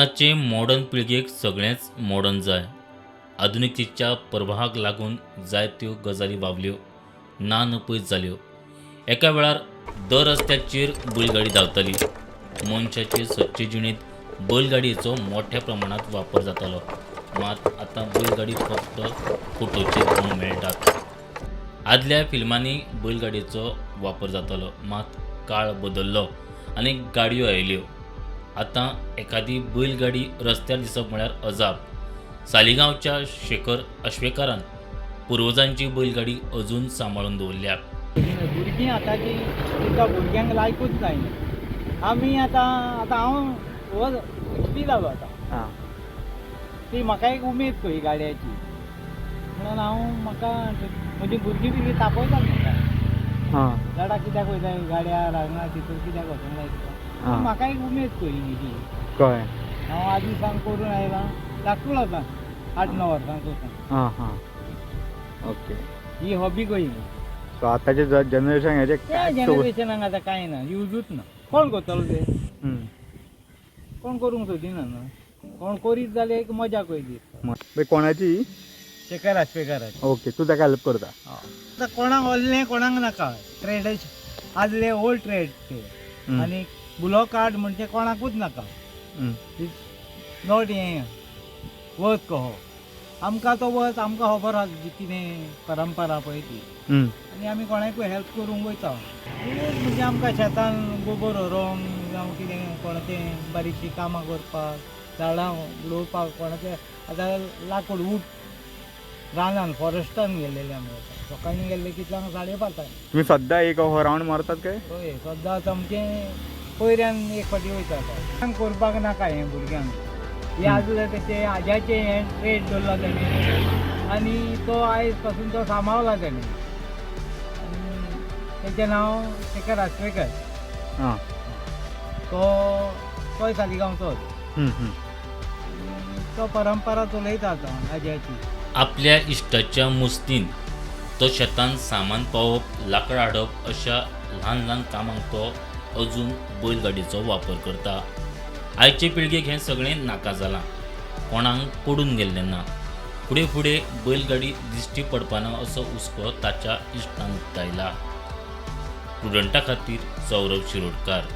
आतांचे मॉडर्न पिळगेक सगळेंच मॉडर्न जाय. आधुनिकतेच्या प्रभावाक लागून जायत्यो गजाली वावल्यो, ना नपयत जाल्यो. एका वेळार दर रस्त्याचेर बैलगाडी धांवताली. मनशाचे सदचे जिणेंत बैलगाडयेचो मोठ्या प्रमाणांत वापर जातालो. मात आतां बैलगाडी फक्त फोटोचेर पळोवंक मेळटात. आदल्या फिल्मांनी बैलगाडयेचो वापर जातालो, मात काळ बदल्लो आनी गाडयो आयल्यो. आतां एखादी बैलगाडी रस्त्यार दिसप म्हळ्यार अजाप. सालिगांवच्या शेखर आश्वेकारान पुर्वजांची बैलगाडी अजून सांबाळून दवरल्या. भुरगीं आतांची सुद्दां भुरग्यांक लायकूच जायना. आमी आतां हांव एक्सपी जालो आतां. ती म्हाका एक उमेद कही गाडयाची, म्हणून म्हाका म्हजी भुरगीं बी तापयतात म्हाका, झाडां कित्याक वयता गाड्या रांगना तितूर कित्याक वचूंक जाय तुका. म्हाका एक उमेद कही न्ही कळ्ळें. हांव आदी सांग करून आयलां, धाकटूल आतां 8-9 वर्सांचो. ओके. ही हॉबी कही सो आतांचे जनरेशन हेजे त्या जनरेशनाक आतां कांय ना, यूजूच ना. कोण करतलो ते? कोण करूंक सोदिना न्हू. कोण करीत जाल्यार एक मजा कही दिसता. कोणाची? शेखर आश्वेकाराची. ओके, तूं ताका हेल्प करता. आतां कोणाक व्हडलें कोणाक नाका. ट्रेडच आदले ओल्ड ट्रेड ते, आनी बुलो कार्ड म्हणजे कोणाकूच नाका. नॉट हें वत कहो. आमकां तो वत आमकां खबर आसा जी कितें परंपरा पळय ती, आनी आमी कोणाकूय हेल्प करूंक वयता. म्हणजे आमकां शेतान गोबर व्हरोंक जावं कितें कोणाचें बारीकशीं कामां करपाक, झाडां उडोवपाक, कोणाचें आतां लाकूड उट रानान फॉरेस्टान गेल्लेले आमी वता. सकाळीं गेल्ले कितल्यांक 5:30. तुम्ही सद्दां एक हो रावंड मारतात काय? हय, सद्दां आतां आमचें पयऱ्यान एक फावटी वयता आतां. करपाक नाका हें भुरग्यांक. हे आजले तेचे आज्याचें हें ट्रेड दवरला तेणें, आनी तो आयज पासून तो सांबाळला तेणें. आनी तेचें नांव शेखर आश्वेकर. तोय सालिगांवचोच. तो परंपरा चलयता आतां आज्याची. आपल्या इश्टाच्या मुस्तीन तो शेतान सामान पावोवप, लांकडां हाडप अशा ल्हान ल्हान कामांक तो अजून बैलगाडीचो वापर करता. आयचे पिळगेक हें सगळें नाका जालां. कोणाक पडून गेल्लें ना. फुडें फुडें बैलगाडी दिश्टी पडपाना असो हुस्को ताच्या इश्टान उक्तायला. स्टुडंटा खातीर सौरभ शिरोडकार.